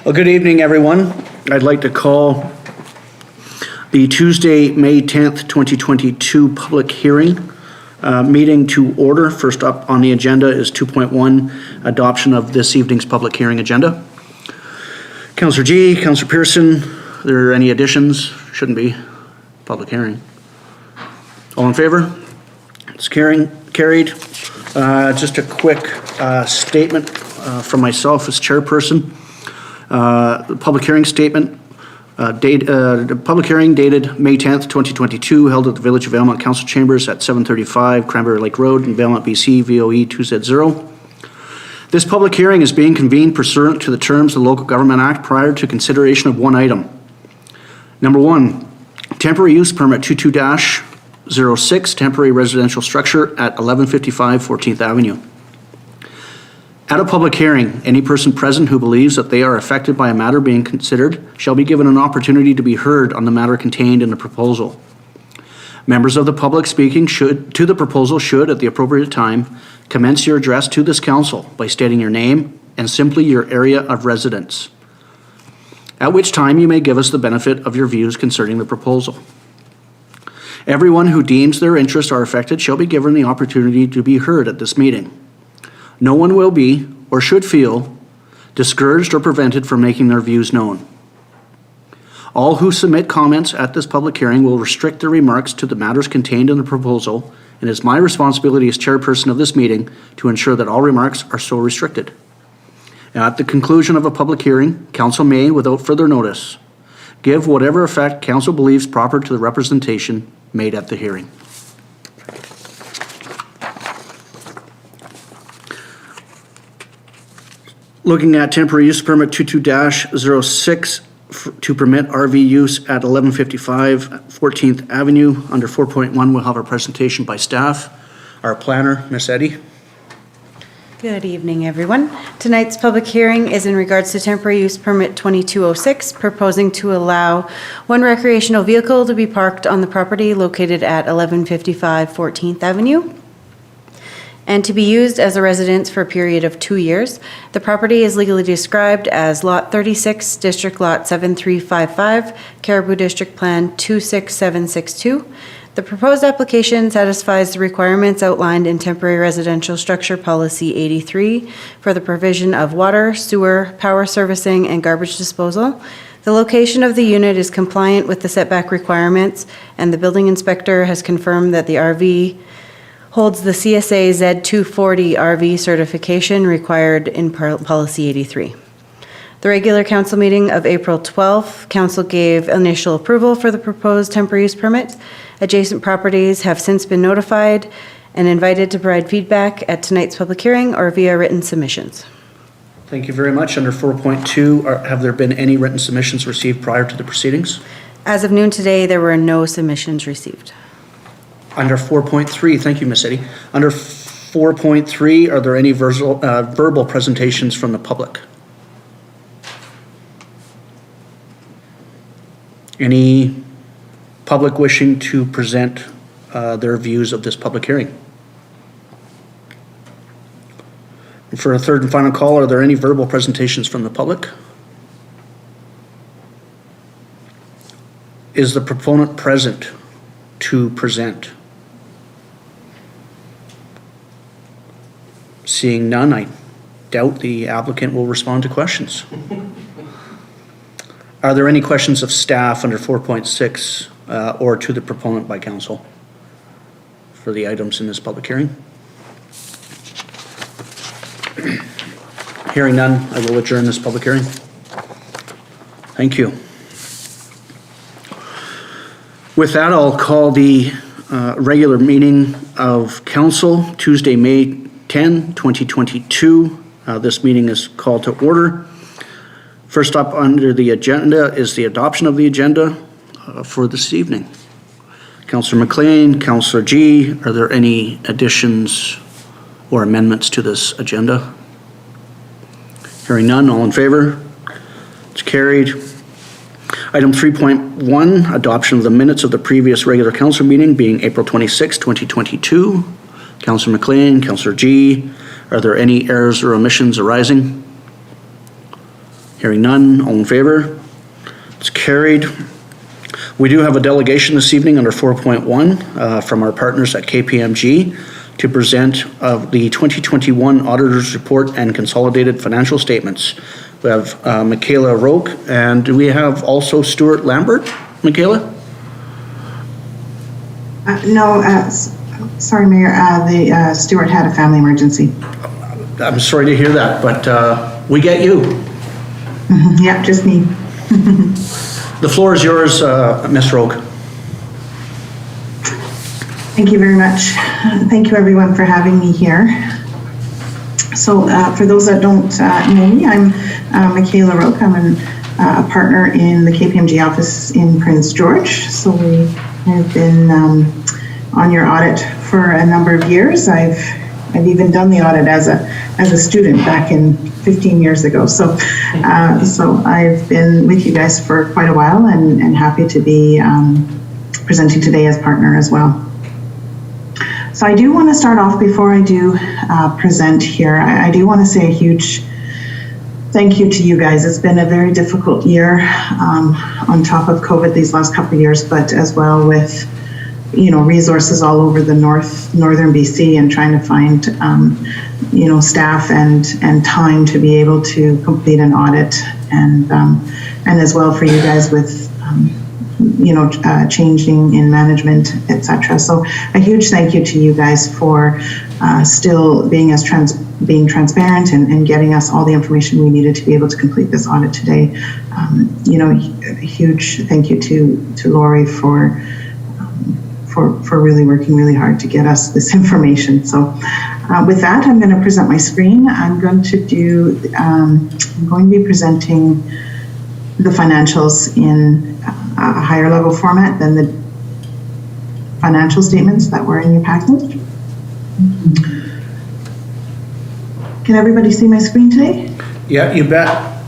Well, good evening, everyone. I'd like to call the Tuesday, May 10th, 2022 public hearing meeting to order. First up on the agenda is 2.1, adoption of this evening's public hearing agenda. Councillor G, Councillor Pearson, are there any additions? Shouldn't be. Public hearing. All in favor? It's carried. Just a quick statement from myself as chairperson. The public hearing statement, the public hearing dated May 10th, 2022, held at the Village of Valemount Council Chambers at 735 Cranberry Lake Road in Valemount, BC, VOE 2Z0. This public hearing is being convened pursuant to the terms of the Local Government Act prior to consideration of one item. Number one, temporary use permit 22-06, temporary residential structure at 1155 14th Avenue. At a public hearing, any person present who believes that they are affected by a matter being considered shall be given an opportunity to be heard on the matter contained in the proposal. Members of the public speaking to the proposal should, at the appropriate time, commence your address to this council by stating your name and simply your area of residence, at which time you may give us the benefit of your views concerning the proposal. Everyone who deems their interests are affected shall be given the opportunity to be heard at this meeting. No one will be, or should feel, discouraged or prevented from making their views known. All who submit comments at this public hearing will restrict their remarks to the matters contained in the proposal, and it is my responsibility as chairperson of this meeting to ensure that all remarks are so restricted. At the conclusion of a public hearing, council may, without further notice, give whatever effect council believes proper to the representation made at the hearing. Looking at temporary use permit 22-06 to permit RV use at 1155 14th Avenue. Under 4.1, we'll have our presentation by staff. Our planner, Ms. Eddy. Good evening, everyone. Tonight's public hearing is in regards to temporary use permit 2206, proposing to allow one recreational vehicle to be parked on the property located at 1155 14th Avenue and to be used as a residence for a period of 2 years. The property is legally described as Lot 36, District Lot 7355, Caribou District Plan 26762. The proposed application satisfies the requirements outlined in Temporary Residential Structure Policy 83 for the provision of water, sewer, power servicing, and garbage disposal. The location of the unit is compliant with the setback requirements, and the building inspector has confirmed that the RV holds the CSA Z240 RV certification required in Policy 83. The regular council meeting of April 12th, council gave initial approval for the proposed temporary use permit. Adjacent properties have since been notified and invited to provide feedback at tonight's public hearing or via written submissions. Thank you very much. Under 4.2, have there been any written submissions received prior to the proceedings? As of noon today, there were no submissions received. Under 4.3, thank you, Ms. Eddy. Under 4.3, are there any verbal presentations from the public? Any public wishing to present their views of this public hearing? And for a third and final call, are there any verbal presentations from the public? Is the proponent present to present? Seeing none, I doubt the applicant will respond to questions. Are there any questions of staff under 4.6 or to the proponent by council for the items in this public hearing? Hearing none, I will adjourn this public hearing. Thank you. With that, I'll call the regular meeting of council, Tuesday, May 10, 2022. This meeting is called to order. First up under the agenda is the adoption of the agenda for this evening. Councillor MacLean, Councillor G, are there any additions or amendments to this agenda? Hearing none, all in favor? It's carried. Item 3.1, adoption of the minutes of the previous regular council meeting being April 26, 2022. Councillor MacLean, Councillor G, are there any errors or omissions arising? Hearing none, all in favor? It's carried. We do have a delegation this evening under 4.1 from our partners at KPMG to present the 2021 Auditor's Report and Consolidated Financial Statements. We have Michaela Roque, and do we have also Stuart Lambert? Michaela? No, sorry, Mayor, Stuart had a family emergency. I'm sorry to hear that, but we get you. Yeah, just me. The floor is yours, Ms. Roque. Thank you very much. Thank you everyone for having me here. So for those that don't know me, I'm Michaela Roque. I'm a partner in the KPMG office in Prince George. So we have been on your audit for a number of years. I've even done the audit as a student back in 15 years ago. So I've been with you guys for quite a while and happy to be presenting today as partner as well. So I do want to start off before I do present here. I do want to say a huge thank you to you guys. It's been a very difficult year on top of COVID these last couple of years, but as well with resources all over the northern BC and trying to find staff and time to be able to complete an audit and as well for you guys with changing in management, etc. So a huge thank you to you guys for still being being transparent and getting us all the information we needed to be able to complete this audit today. A huge thank you to Lori for really working really hard to get us this information. So with that, I'm going to present my screen. I'm going to be presenting the financials in a higher level format than the financial statements that were in your package. Can everybody see my screen today? Yeah, you bet.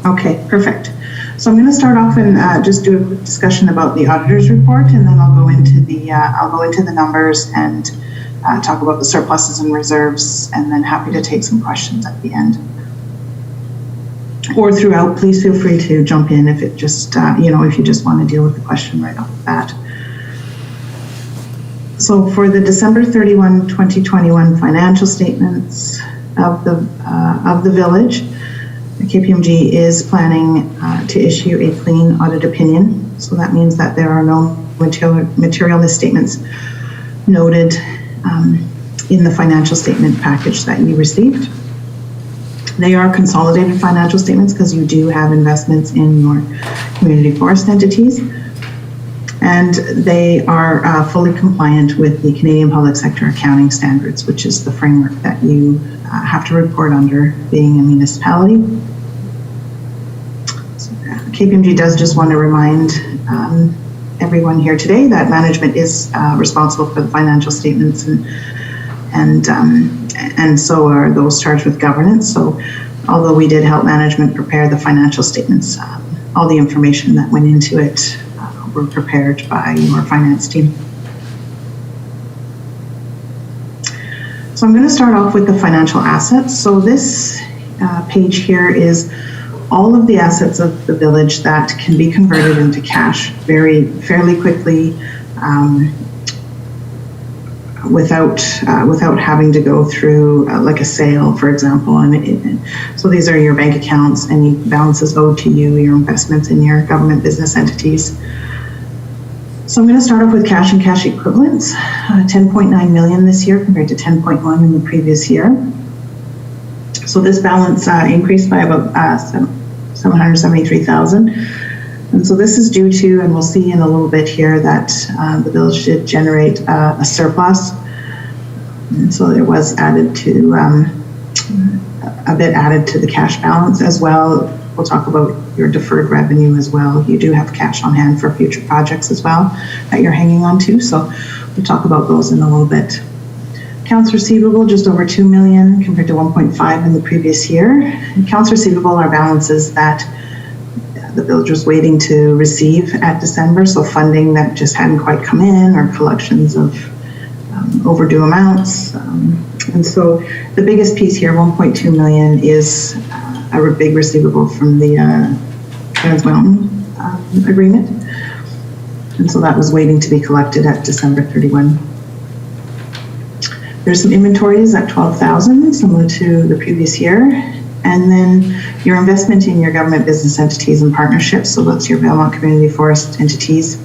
Okay, perfect. So I'm going to start off and just do a quick discussion about the auditor's report, and then I'll go into the numbers and talk about the surpluses and reserves, and then happy to take some questions at the end. Or throughout, please feel free to jump in if it just, if you just want to deal with the question right off the bat. So for the December 31, 2021 financial statements of the village, the KPMG is planning to issue a clean audit opinion. So that means that there are no material misstatements noted in the financial statement package that you received. They are consolidated financial statements because you do have investments in your community forest entities. And they are fully compliant with the Canadian Public Sector Accounting Standards, which is the framework that you have to report under being a municipality. So, KPMG does just want to remind everyone here today that management is responsible for the financial statements and so are those charged with governance. So although we did help management prepare the financial statements, all the information that went into it were prepared by your finance team. So I'm going to start off with the financial assets. So this page here is all of the assets of the village that can be converted into cash fairly quickly, without having to go through like a sale, for example. And so these are your bank accounts, any balances owed to you, your investments in your government business entities. So I'm going to start off with cash and cash equivalents, 10.9 million this year compared to 10.1 in the previous year. So this balance increased by about 773,000. And so this is due to, and we'll see in a little bit here, that the village did generate a surplus. And so there was added to, a bit added to the cash balance as well. We'll talk about your deferred revenue as well. You do have cash on hand for future projects as well that you're hanging on to. So we'll talk about those in a little bit. Accounts receivable, just over 2 million compared to 1.5 in the previous year. Accounts receivable are balances that the village was waiting to receive at December, so funding that just hadn't quite come in or collections of overdue amounts. And so the biggest piece here, 1.2 million, is a big receivable from the Trans Mountain agreement. And so that was waiting to be collected at December 31. There's some inventories at 12,000, similar to the previous year. And then your investment in your government business entities and partnerships, so that's your Valemount Community Forest entities.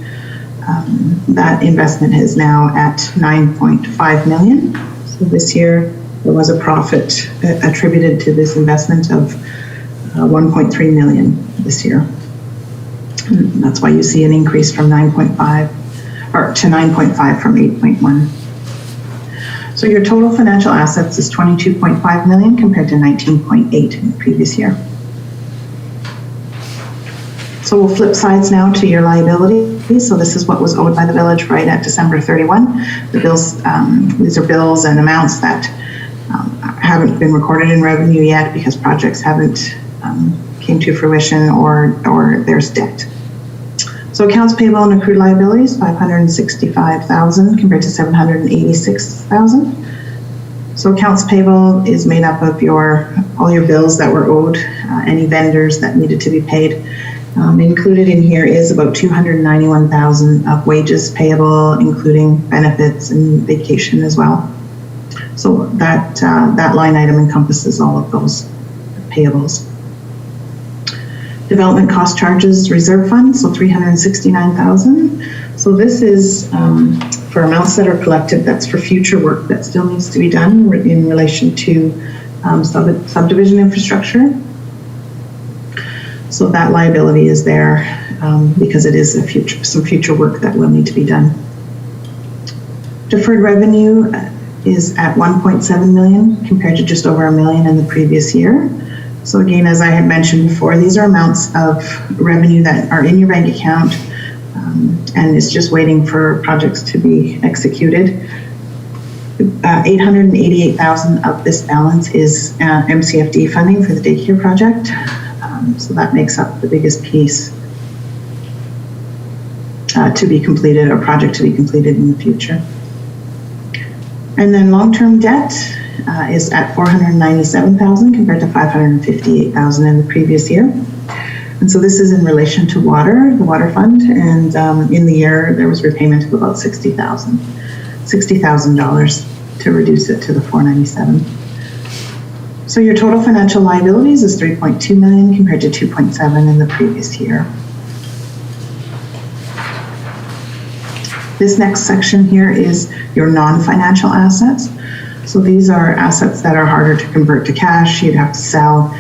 That investment is now at 9.5 million. So this year there was a profit attributed to this investment of 1.3 million this year. And that's why you see an increase from 9.5 or to 9.5 from 8.1. So your total financial assets is 22.5 million compared to 19.8 in the previous year. So we'll flip sides now to your liabilities. So this is what was owed by the village right at December 31. The bills, these are bills and amounts that haven't been recorded in revenue yet because projects haven't came to fruition or there's debt. So accounts payable and accrued liabilities, 565,000 compared to 786,000. So accounts payable is made up of all your bills that were owed, any vendors that needed to be paid. Included in here is about 291,000 of wages payable, including benefits and vacation as well. So that line item encompasses all of those payables. Development cost charges reserve fund, so 369,000. So this is for amounts that are collected. That's for future work that still needs to be done in relation to subdivision infrastructure. So that liability is there because it is some future work that will need to be done. Deferred revenue is at 1.7 million compared to just over $1 million in the previous year. So again, as I had mentioned before, these are amounts of revenue that are in your bank account and it's just waiting for projects to be executed. 888,000 of this balance is MCFD funding for the daycare project. So that makes up the biggest piece to be completed, or project to be completed in the future. And then long-term debt is at 497,000 compared to 558,000 in the previous year. And so this is in relation to the water fund, and in the year there was repayment of about $60,000 to reduce it to the 497. So your total financial liabilities is 3.2 million compared to 2.7 in the previous year. This next section here is your non-financial assets. So these are assets that are harder to convert to cash. You'd have to sell.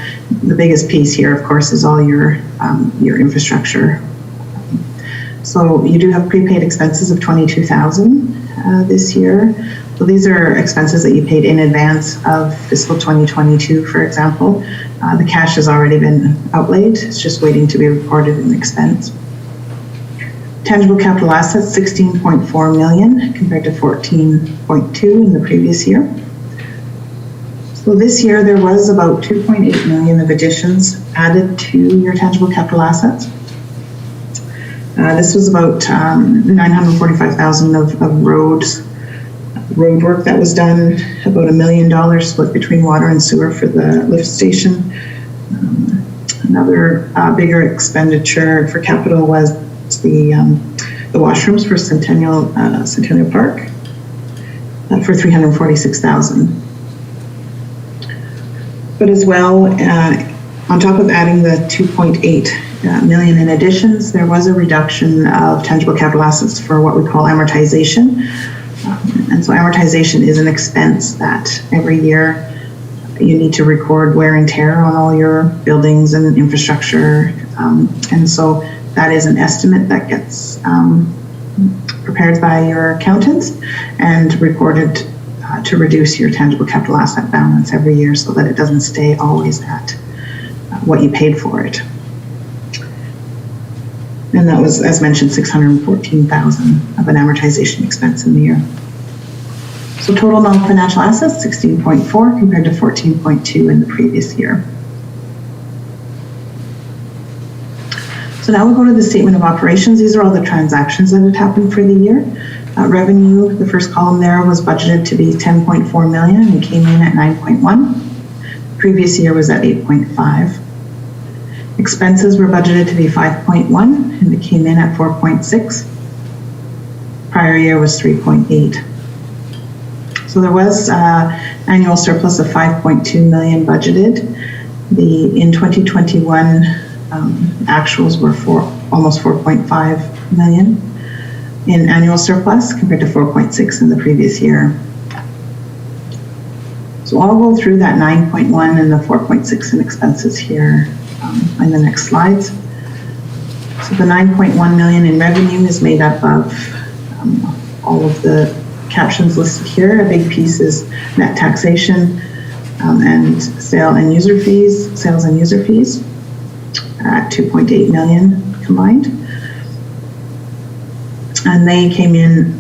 The biggest piece here, of course, is all your infrastructure. So you do have prepaid expenses of 22,000 this year. So these are expenses that you paid in advance of fiscal 2022, for example. The cash has already been outlaid. It's just waiting to be recorded in expense. Tangible capital assets, 16.4 million compared to 14.2 in the previous year. So this year there was about 2.8 million of additions added to your tangible capital assets. This was about 945,000 of road work that was done, about $1 million split between water and sewer for the lift station. Another bigger expenditure for capital was the washrooms for Centennial Park for 346,000. But as well, on top of adding the 2.8 million in additions, there was a reduction of tangible capital assets for what we call amortization. And so amortization is an expense that every year you need to record wear and tear on all your buildings and infrastructure. And so that is an estimate that gets prepared by your accountants and recorded to reduce your tangible capital asset balance every year so that it doesn't stay always at what you paid for it. And that was, as mentioned, 614,000 of an amortization expense in the year. So total non-financial assets, 16.4 compared to 14.2 in the previous year. So now we'll go to the statement of operations. These are all the transactions that had happened for the year. Revenue, the first column there, was budgeted to be 10.4 million and came in at 9.1. Previous year was at 8.5. Expenses were budgeted to be 5.1 and it came in at 4.6. Prior year was 3.8. So there was annual surplus of 5.2 million budgeted. In 2021, actuals were almost 4.5 million in annual surplus compared to 4.6 in the previous year. So I'll go through that 9.1 and the 4.6 in expenses here in the next slides. So the 9.1 million in revenue is made up of all of the captions listed here. A big piece is net taxation and sales and user fees at 2.8 million combined. And they came in,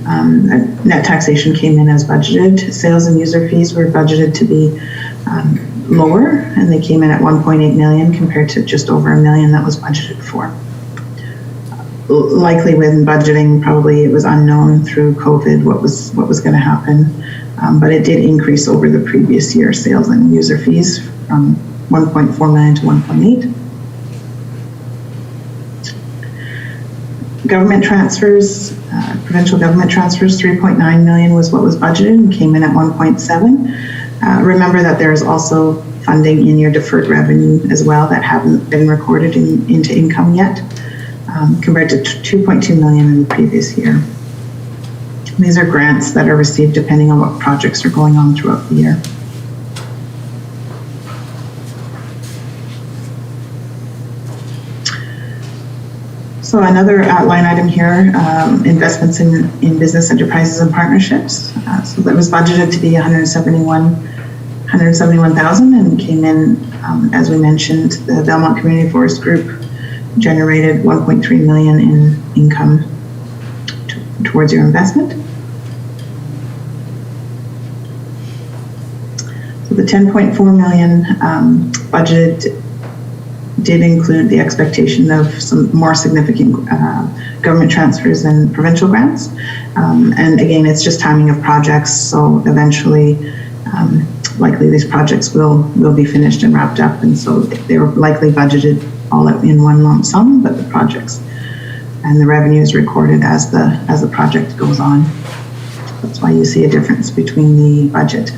net taxation came in as budgeted. Sales and user fees were budgeted to be lower, and they came in at 1.8 million compared to just over $1 million that was budgeted for. Likely when budgeting, probably it was unknown through COVID what was going to happen, but it did increase over the previous year, sales and user fees from 1.4 million to 1.8. Government transfers, provincial government transfers, 3.9 million was what was budgeted and came in at 1.7. Remember that there is also funding in your deferred revenue as well that haven't been recorded into income yet, compared to 2.2 million in the previous year. These are grants that are received depending on what projects are going on throughout the year. So another line item here, investments in business enterprises and partnerships. So that was budgeted to be 171,000 and came in, as we mentioned, the Valemount Community Forest Group generated 1.3 million in income towards your investment. So the 10.4 million budgeted did include the expectation of some more significant government transfers and provincial grants. And again, it's just timing of projects. So eventually, likely these projects will be finished and wrapped up. And so they were likely budgeted all in one lump sum, but the projects and the revenue is recorded as the project goes on. That's why you see a difference between the budget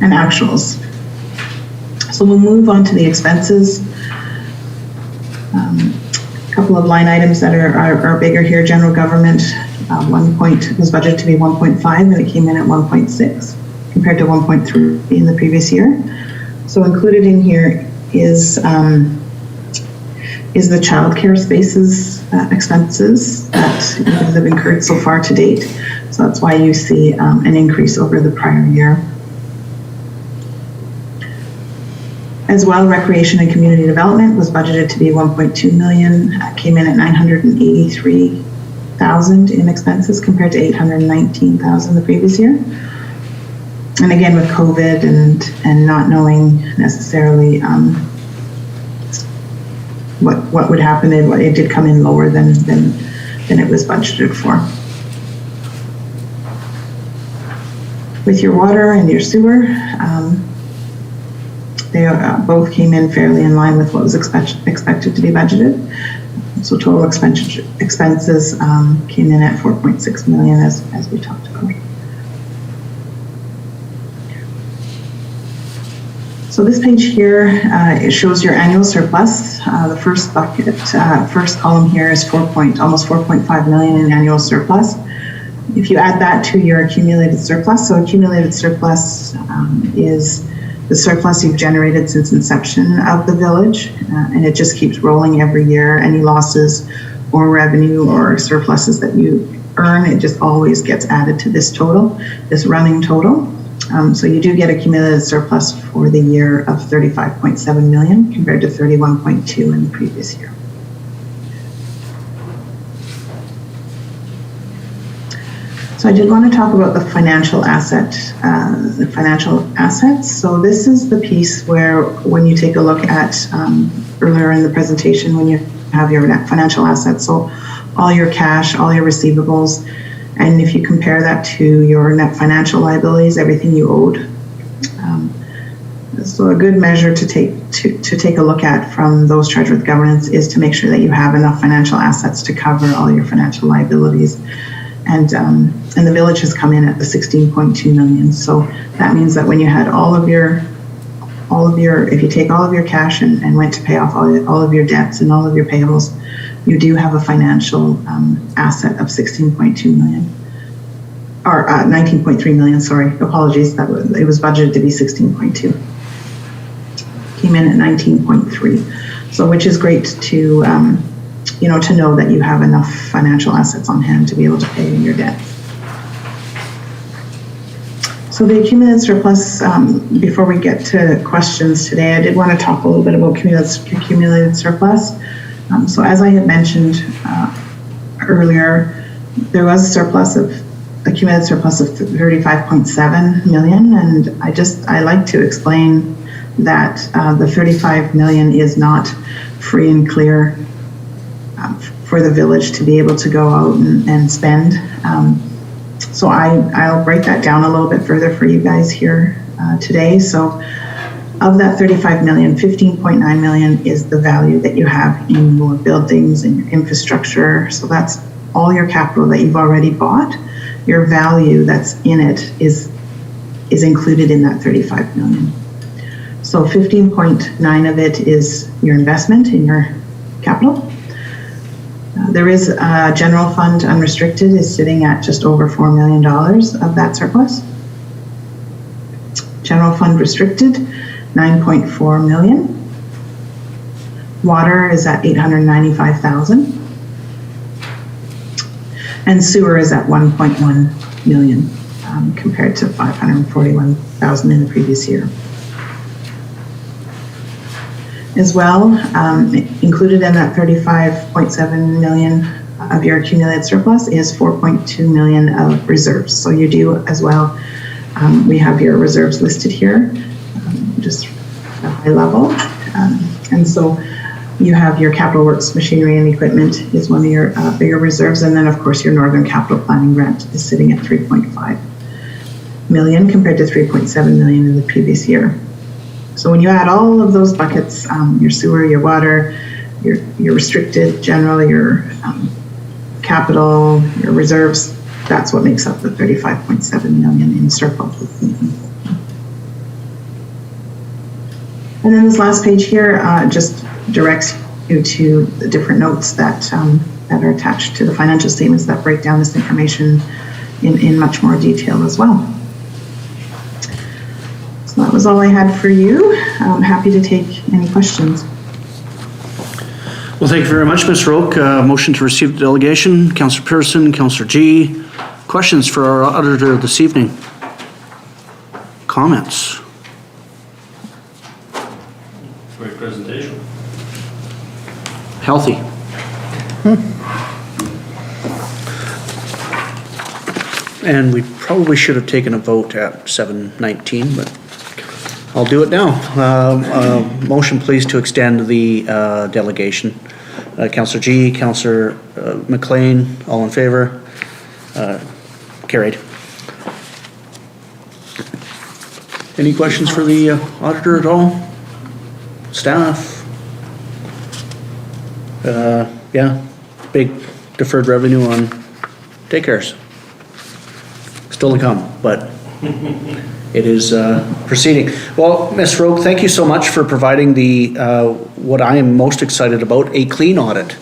and actuals. So we'll move on to the expenses. A couple of line items that are bigger here. General government was budgeted to be 1.5 and it came in at 1.6 compared to 1.3 in the previous year. So included in here is the childcare spaces expenses that have incurred so far to date. So that's why you see an increase over the prior year. As well, recreation and community development was budgeted to be 1.2 million, came in at 983,000 in expenses compared to 819,000 the previous year. And again, with COVID and not knowing necessarily what would happen, it did come in lower than it was budgeted for. With your water and your sewer, they both came in fairly in line with what was expected to be budgeted. So total expenses came in at 4.6 million as we talked about. So this page here, it shows your annual surplus. The first bucket, first column here is almost 4.5 million in annual surplus. If you add that to your accumulated surplus, so accumulated surplus is the surplus you've generated since inception of the village, and it just keeps rolling every year. Any losses or revenue or surpluses that you earn, it just always gets added to this total, this running total. So you do get accumulated surplus for the year of 35.7 million compared to 31.2 in the previous year. So I did want to talk about the financial assets. So this is the piece where, when you take a look at earlier in the presentation, when you have your net financial assets, so all your cash, all your receivables, and if you compare that to your net financial liabilities, everything you owed, So a good measure to take a look at from those charged with governance is to make sure that you have enough financial assets to cover all your financial liabilities. And the village has come in at the 16.2 million. So that means that when you had if you take all of your cash and went to pay off all of your debts and all of your payables, you do have a financial asset of 16.2 million. Or 19.3 million, sorry, apologies, it was budgeted to be 16.2. Came in at 19.3. So which is great to, to know that you have enough financial assets on hand to be able to pay your debt. So the accumulated surplus, before we get to questions today, I did want to talk a little bit about accumulated surplus. So as I had mentioned earlier, there was accumulated surplus of 35.7 million, and I like to explain that the 35 million is not free and clear for the village to be able to go out and spend. So I'll break that down a little bit further for you guys here today. So of that 35 million, 15.9 million is the value that you have in your buildings and your infrastructure. So that's all your capital that you've already bought. Your value that's in it is included in that 35 million. So 15.9 of it is your investment in your capital. There is a general fund unrestricted is sitting at just over $4 million of that surplus. General fund restricted, 9.4 million. Water is at 895,000. And sewer is at 1.1 million compared to 541,000 in the previous year. As well, included in that 35.7 million of your accumulated surplus is 4.2 million of reserves. So you do as well. We have your reserves listed here, just at a high level. And so you have your capital works machinery and equipment is one of your bigger reserves. And then of course your Northern Capital Planning grant is sitting at 3.5 million compared to 3.7 million in the previous year. So when you add all of those buckets, your sewer, your water, your restricted general, your capital, your reserves, that's what makes up the 35.7 million in surplus. And then this last page here just directs you to the different notes that are attached to the financial statements that break down this information in much more detail as well. So that was all I had for you. I'm happy to take any questions. Well, thank you very much, Ms. Roque. Motion to receive the delegation. Councillor Pearson, Councillor G. Questions for our auditor this evening? Comments? Great presentation. Healthy. And we probably should have taken a vote at 7:19, but I'll do it now. Motion please to extend the delegation. Councillor G, Councillor MacLean, all in favor? Carried. Any questions for the auditor at all? Staff? Yeah, big deferred revenue on daycares. Still to come, but it is proceeding. Well, Ms. Roque, thank you so much for providing the what I am most excited about, a clean audit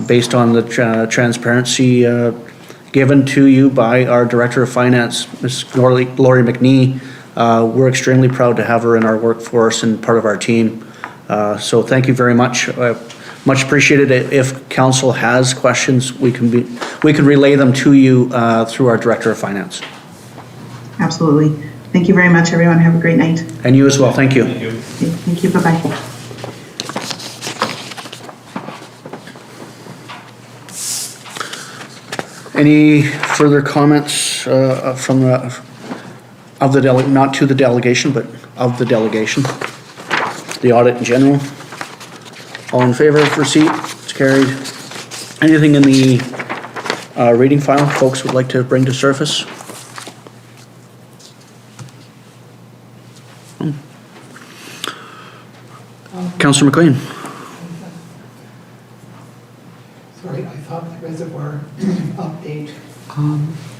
based on the transparency given to you by our Director of Finance, Ms. Lori McNee. We're extremely proud to have her in our workforce and part of our team. So thank you very much. Much appreciated. If council has questions, we can relay them to you through our Director of Finance. Absolutely. Thank you very much, everyone. Have a great night. And you as well. Thank you. Thank you. Thank you. Bye-bye. Any further comments from not to the delegation, but of the delegation? The audit in general? All in favor of receipt? It's carried. Anything in the reading file folks would like to bring to surface? Councillor MacLean. Sorry, I thought the reservoir update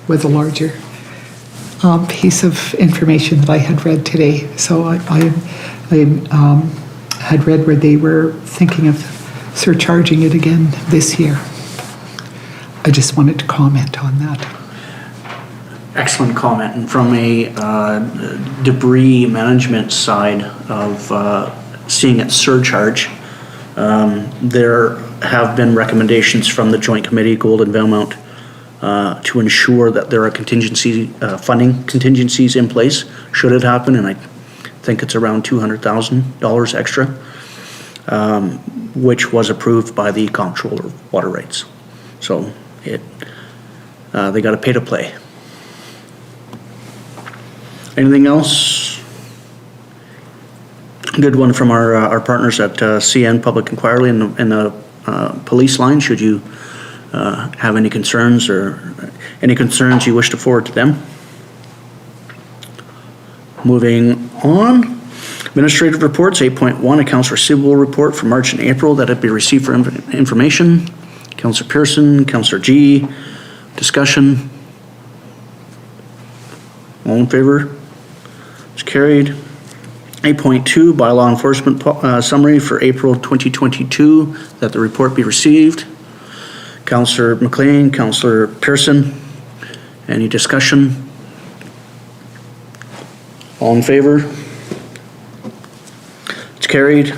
was a larger piece of information that I had read today. So I had read where they were thinking of surcharging it again this year. I just wanted to comment on that. Excellent comment. And from a debris management side of seeing it surcharge, there have been recommendations from the Joint Committee, Gold and Valemount, to ensure that there are funding contingencies in place should it happen, and I think it's around $200,000 extra, which was approved by the Comptroller of Water Rights. So they got to pay to play. Anything else? Good one from our partners at CN Public Inquiry in the police line. Should you have any concerns you wish to forward to them? Moving on. Administrative reports, 8.1, accounts receivable report for March and April that had been received for information. Councillor Pearson, Councillor G. Discussion. All in favor? It's carried. 8.2, bylaw enforcement summary for April 2022, that the report be received. Councillor MacLean, Councillor Pearson, any discussion? All in favor? It's carried.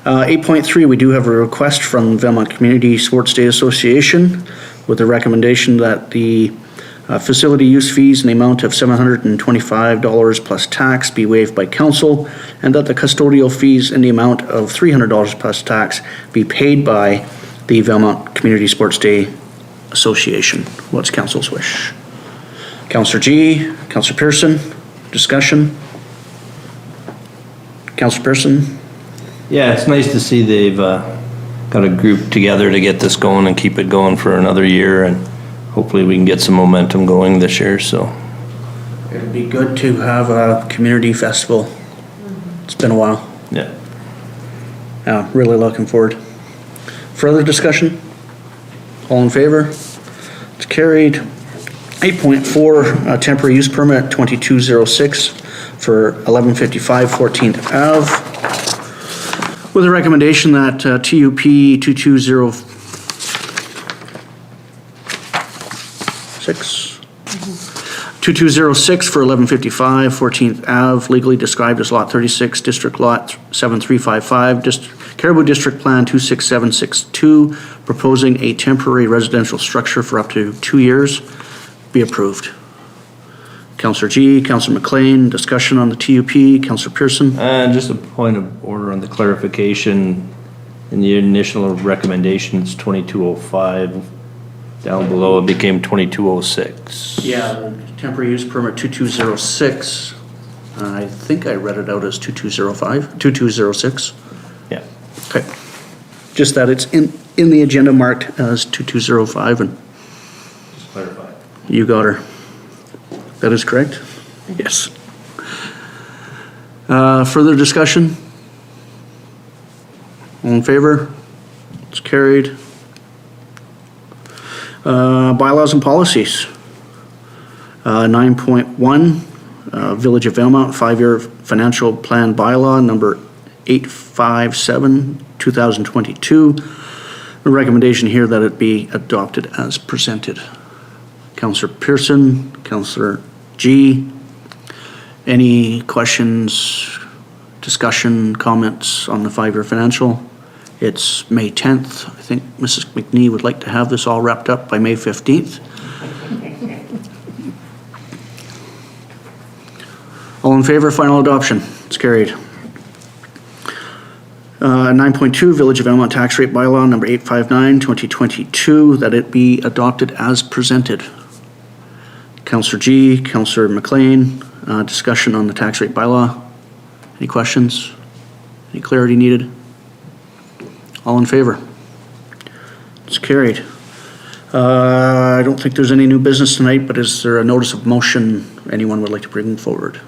8.3, we do have a request from Valemount Community Sports Day Association with a recommendation that the facility use fees in the amount of $725 plus tax be waived by council, and that the custodial fees in the amount of $300 plus tax be paid by the Valemount Community Sports Day Association. What's council's wish? Councillor G, Councillor Pearson, discussion? Councillor Pearson? Yeah, it's nice to see they've got a group together to get this going and keep it going for another year, and hopefully we can get some momentum going this year, so. It'd be good to have a community festival. It's been a while. Yeah. Really looking forward. Further discussion? All in favor? It's carried. 8.4, temporary use permit 2206 for 1155 14th Ave. With a recommendation that TUP 2206 for 1155 14th Ave, legally described as Lot 36, District Lot 7355, Caribou District Plan 26762, proposing a temporary residential structure for up to 2 years, be approved. Councillor G, Councillor MacLean, discussion on the TUP, Councillor Pearson. And just a point of order on the clarification. In the initial recommendations, 2205, down below it became 2206. Yeah, the temporary use permit 2206. I think I read it out as 2205, 2206. Yeah. Okay. Just that it's in the agenda marked as 2205, and Just clarify. you got her. That is correct? Yes. Further discussion? All in favor? It's carried. Bylaws and policies. 9.1, Village of Valemount 5-year financial plan bylaw number 857, 2022. A recommendation here that it be adopted as presented. Councillor Pearson, Councillor G. Any questions, discussion, comments on the 5-year financial? It's May 10th. I think Mrs. McNee would like to have this all wrapped up by May 15th. All in favor, final adoption. It's carried. 9.2, Village of Valemount tax rate bylaw number 859, 2022, that it be adopted as presented. Councillor G, Councillor MacLean, discussion on the tax rate bylaw. Any questions? Any clarity needed? All in favor? It's carried. I don't think there's any new business tonight, but is there a notice of motion anyone would like to bring forward?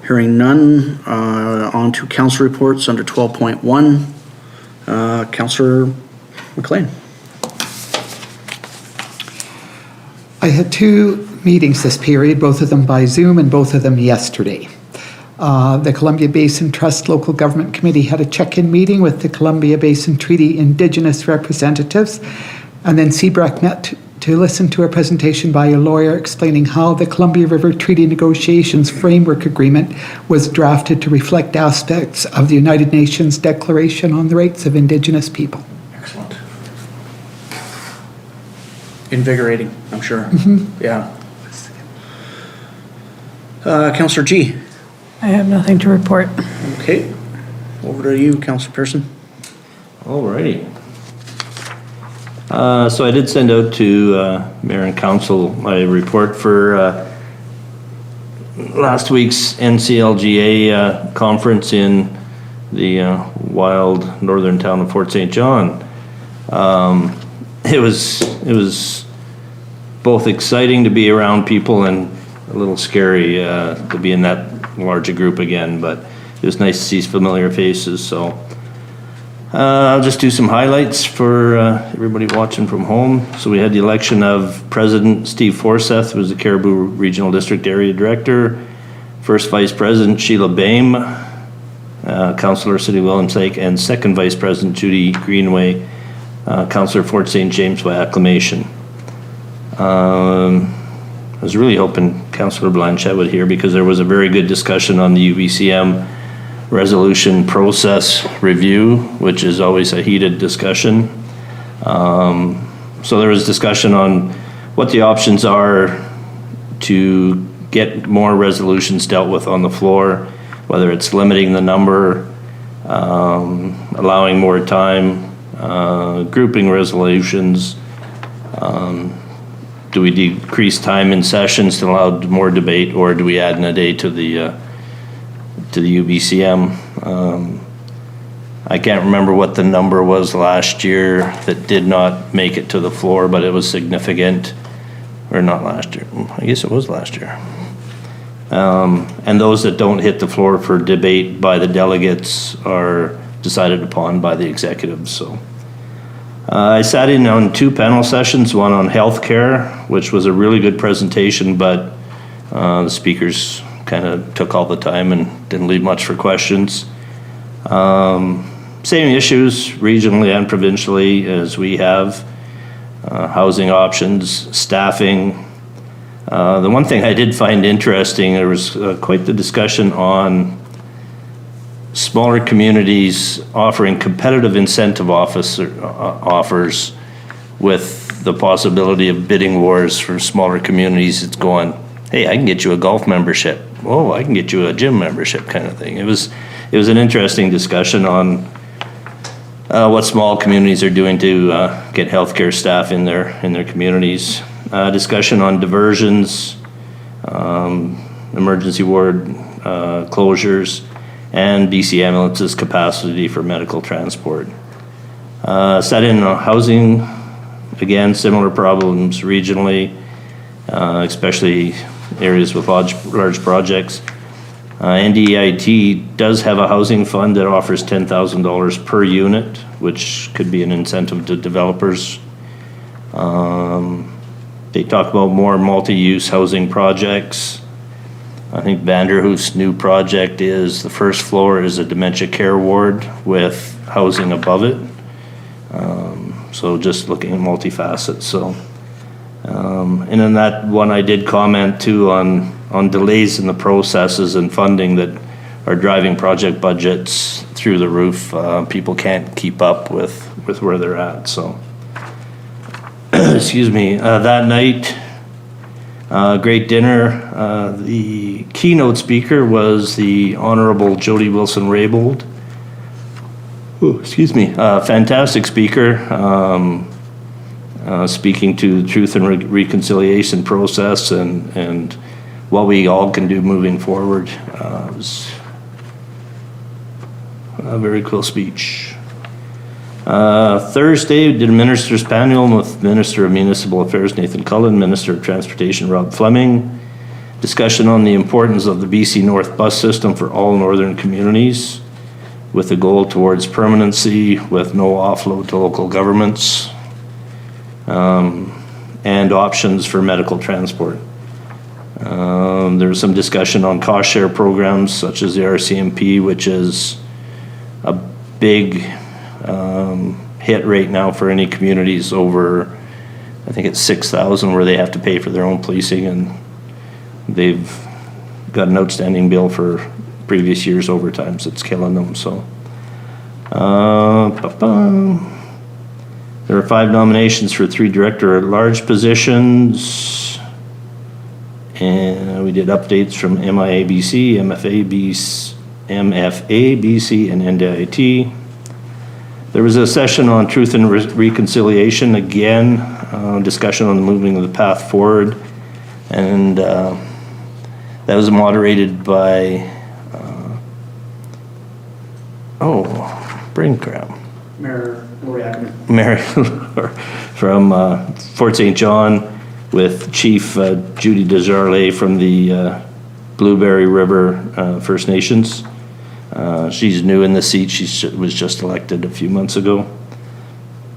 Hearing none, on to council reports under 12.1. Councillor MacLean. I had 2 meetings this period, both of them by Zoom and both of them yesterday. The Columbia Basin Trust Local Government Committee had a check-in meeting with the Columbia Basin Treaty Indigenous representatives, and then CBREC met to listen to a presentation by a lawyer explaining how the Columbia River Treaty Negotiations Framework Agreement was drafted to reflect aspects of the United Nations Declaration on the Rights of Indigenous People. Excellent. Invigorating, I'm sure. Yeah. Councillor G. I have nothing to report. Okay. Over to you, Councillor Pearson. Alrighty. So I did send out to Mayor and Council my report for last week's NCLGA conference in the wild northern town of Fort St. John. It was both exciting to be around people and a little scary to be in that larger group again, but it was nice to see familiar faces. So I'll just do some highlights for everybody watching from home. So we had the election of President Steve Forseth, who was the Caribou Regional District Area Director. First Vice President Sheila Bame, Councillor City Williams Lake, and Second Vice President Judy Greenway, Councillor Fort St. James by acclamation. I was really hoping Councillor Blanchette would hear, because there was a very good discussion on the UBCM resolution process review, which is always a heated discussion. So there was discussion on what the options are to get more resolutions dealt with on the floor, whether it's limiting the number, allowing more time, grouping resolutions. Do we decrease time in sessions to allow more debate, or do we add in a day to the UBCM? I can't remember what the number was last year that did not make it to the floor, but it was significant. Or not last year, I guess it was last year. And those that don't hit the floor for debate by the delegates are decided upon by the executives. So I sat in on 2 panel sessions, one on healthcare, which was a really good presentation, but the speakers kind of took all the time and didn't leave much for questions. Same issues regionally and provincially as we have. Housing options, staffing. The one thing I did find interesting, there was quite the discussion on smaller communities offering competitive incentive offers with the possibility of bidding wars for smaller communities. It's going, hey, I can get you a golf membership. Oh, I can get you a gym membership, kind of thing. It was an interesting discussion on what small communities are doing to get healthcare staff in their communities. Discussion on diversions, emergency ward closures, and BC ambulances capacity for medical transport. Sat in housing, again, similar problems regionally, especially areas with large projects. NDIT does have a housing fund that offers $10,000 per unit, which could be an incentive to developers. They talk about more multi-use housing projects. I think Vanderhoof's new project is the first floor is a dementia care ward with housing above it. So just looking at multifacets. So, and in that one, I did comment too on delays in the processes and funding that are driving project budgets through the roof. People can't keep up with where they're at. So, excuse me. That night. Great dinner. The keynote speaker was the Honorable Jody Wilson-Raybould. Oh, excuse me. Fantastic speaker. Speaking to the truth and reconciliation process and what we all can do moving forward. It was a very cool speech. Thursday, we did a minister's panel with Minister of Municipal Affairs Nathan Cullen, Minister of Transportation Rob Fleming, Discussion on the importance of the BC North bus system for all northern communities, with a goal towards permanency with no offload to local governments, and options for medical transport. There was some discussion on cost share programs such as the RCMP, which is a big hit right now for any communities over, I think it's 6,000, where they have to pay for their own policing, and they've got an outstanding bill for previous years' overtime, so it's killing them. So there are 5 nominations for 3 director-at-large positions, and we did updates from MIABC, MFA-BC, and NDIT. There was a session on truth and reconciliation, again, discussion on moving the path forward, and that was moderated by, brain cramp. Mayor Lori Ackerman. Mary from Fort St. John, with Chief Judy Desjardins from the Blueberry River First Nations. She's new in the seat. She was just elected a few months ago.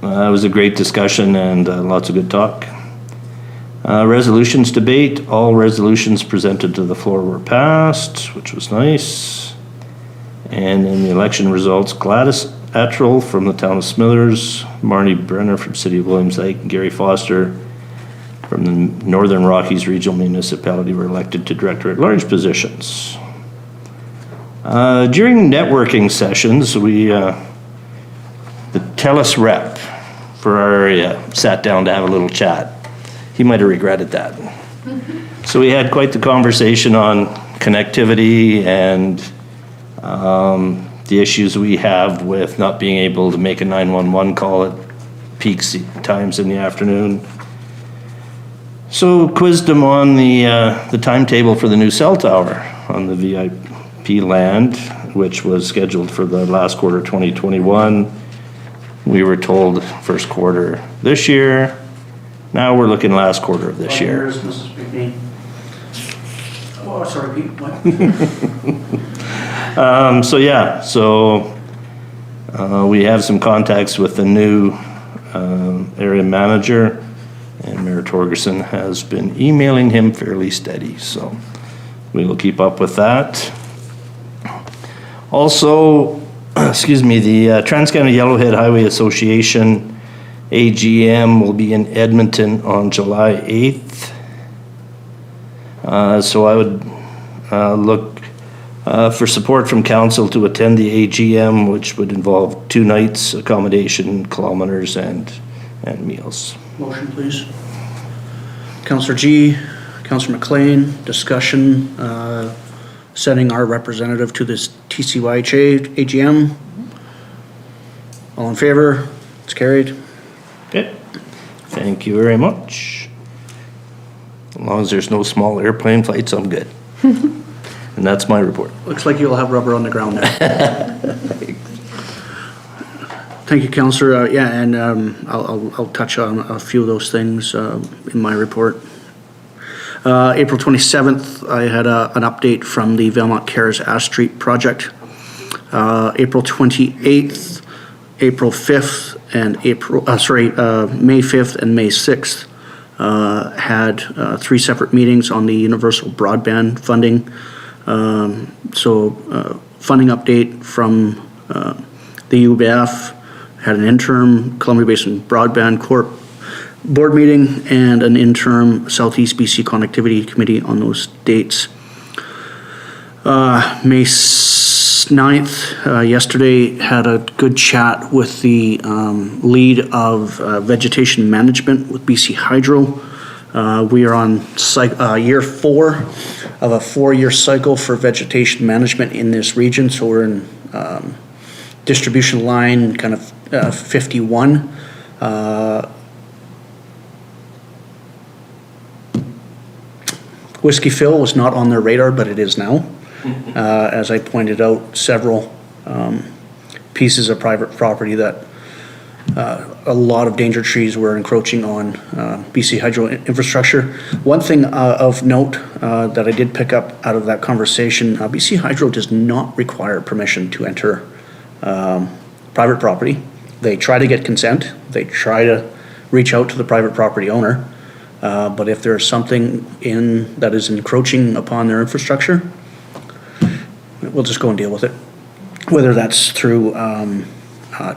It was a great discussion and lots of good talk. Resolutions debate. All resolutions presented to the floor were passed, which was nice. And in the election results, Gladys Attrell from the town of Smithers, Marnie Brenner from City of Williams Lake, and Gary Foster from the Northern Rockies Regional Municipality were elected to director-at-large positions. During networking sessions, the TELUS rep for our area sat down to have a little chat. He might have regretted that. So we had quite the conversation on connectivity and the issues we have with not being able to make a 911 call at peak times in the afternoon. So quizzed him on the timetable for the new cell tower on the VIP land, which was scheduled for the last quarter 2021. We were told first quarter this year. Now we're looking last quarter of this year. Here's Mrs. McLean. Oh, sorry, Pete. What? We have some contacts with the new area manager, and Mayor Torgerson has been emailing him fairly steady, so we will keep up with that. Also, the Trans-Canada Yellowhead Highway Association AGM will be in Edmonton on July 8th. So I would look for support from council to attend the AGM, which would involve 2 nights, accommodation, kilometers, and meals. Motion, please. Councillor G, Councillor MacLean, discussion, sending our representative to this TCYHA AGM. All in favor? It's carried. Okay, thank you very much. As long as there's no small airplane flights, I'm good. And that's my report. Looks like you'll have rubber on the ground there. Thank you, Councillor. And I'll touch on a few of those things in my report. April 27th, I had an update from the Valemount Cares Ash Street project. April 28th, April 5th, and May 5th and May 6th had 3 separate meetings on the universal broadband funding. Funding update from the UBF, had an interim Columbia Basin Broadband Corp board meeting and an interim Southeast BC Connectivity Committee on those dates. May 9th, yesterday, had a good chat with the lead of vegetation management with BC Hydro. We are on year 4 of a 4-year cycle for vegetation management in this region. So we're in distribution line kind of 51. Whiskey Fill was not on their radar, but it is now. As I pointed out, several pieces of private property that a lot of danger trees were encroaching on BC Hydro infrastructure. One thing of note that I did pick up out of that conversation, BC Hydro does not require permission to enter private property. They try to get consent. They try to reach out to the private property owner. But if there's something that is encroaching upon their infrastructure, we'll just go and deal with it. Whether that's through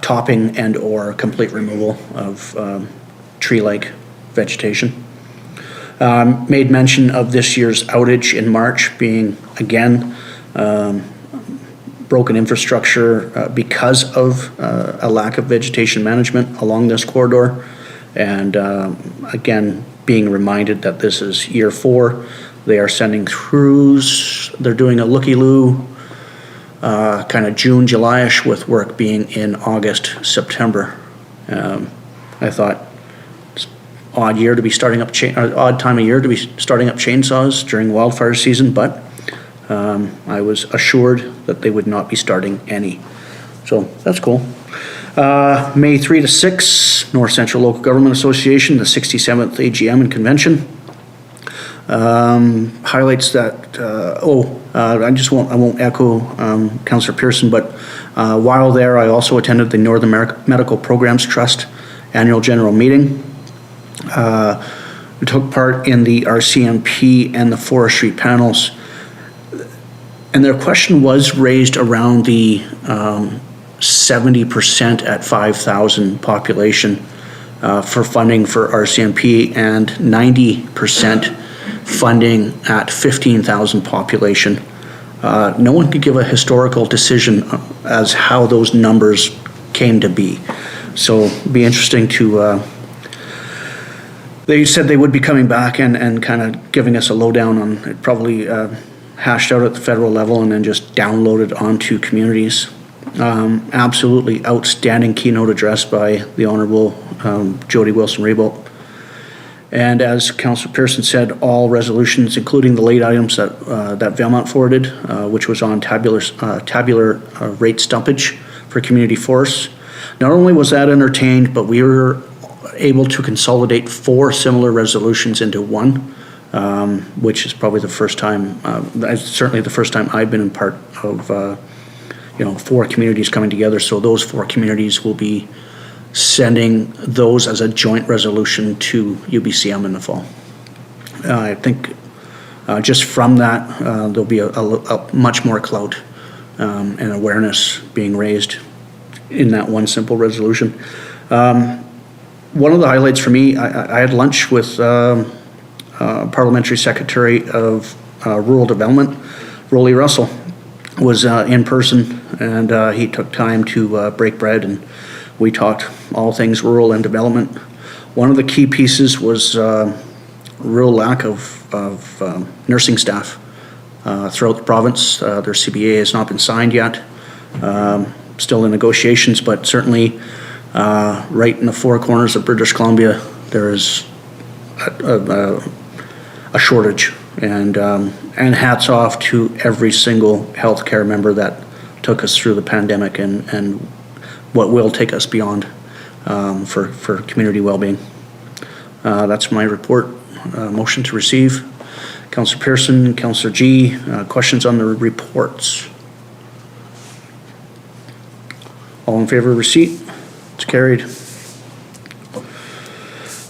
topping and or complete removal of tree-like vegetation. Made mention of this year's outage in March being, again, broken infrastructure because of a lack of vegetation management along this corridor. And again, being reminded that this is year 4. They are sending crews. They're doing a looky-loo kind of June, July-ish, with work being in August, September. I thought it's odd year to be starting up, odd time of year to be starting up chainsaws during wildfire season, but I was assured that they would not be starting any. So that's cool. May 3 to 6, North Central Local Government Association, the 67th AGM and Convention. Highlights that, I won't echo Councillor Pearson, but while there, I also attended the North American Medical Programs Trust Annual General Meeting. We took part in the RCMP and the forestry panels. And their question was raised around the 70% at 5,000 population for funding for RCMP and 90% funding at 15,000 population. No one could give a historical decision as how those numbers came to be. So it'd be interesting to, they said they would be coming back and kind of giving us a lowdown on it, probably hashed out at the federal level and then just downloaded onto communities. Absolutely outstanding keynote address by the Honourable Jody Wilson-Raybould. And as Councillor Pearson said, all resolutions, including the late items that Valemount forwarded, which was on tabular rate stumpage for community forests. Not only was that entertained, but we were able to consolidate 4 similar resolutions into one, which is probably the first time, certainly the first time I've been in part of 4 communities coming together. So those 4 communities will be sending those as a joint resolution to UBCM in the fall. I think just from that, there'll be a much more clout and awareness being raised in that one simple resolution. One of the highlights for me, I had lunch with Parliamentary Secretary of Rural Development, Rolly Russell, was in person, and he took time to break bread, and we talked all things rural and development. One of the key pieces was real lack of nursing staff throughout the province. Their CBA has not been signed yet, still in negotiations, but certainly right in the 4 corners of British Columbia, there is a shortage, and hats off to every single healthcare member that took us through the pandemic and what will take us beyond for community well-being. That's my report. Motion to receive. Councillor Pearson, Councillor G, questions on the reports? All in favor of receipt? It's carried.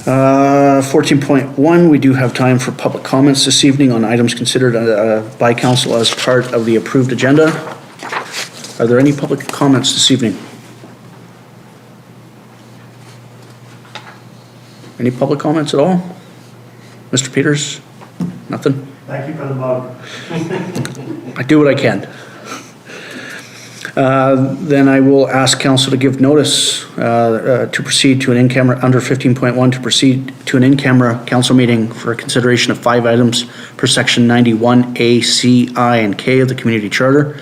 14.1, we do have time for public comments this evening on items considered by council as part of the approved agenda. Are there any public comments this evening? Any public comments at all? Mr. Peters? Nothing? Thank you for the mug. I do what I can. Then I will ask council to give notice to proceed to an in-camera, under 15.1, to proceed to an in-camera council meeting for consideration of 5 items per section 91A, C, I, and K of the Community Charter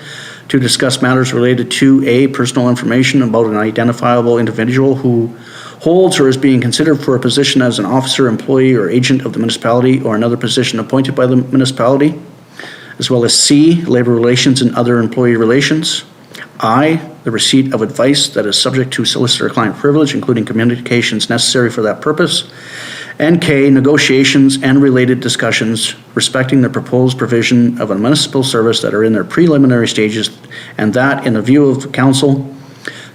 to discuss matters related to A, personal information about an identifiable individual who holds or is being considered for a position as an officer, employee, or agent of the municipality or another position appointed by the municipality, as well as C, labor relations and other employee relations. I, the receipt of advice that is subject to solicitor-client privilege, including communications necessary for that purpose. And K, negotiations and related discussions respecting the proposed provision of a municipal service that are in their preliminary stages, and that, in the view of the council,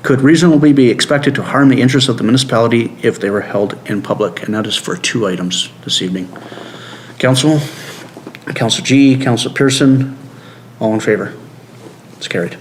could reasonably be expected to harm the interests of the municipality if they were held in public. And that is for 2 items this evening. Council, Council G, Council Pearson, all in favor? It's carried.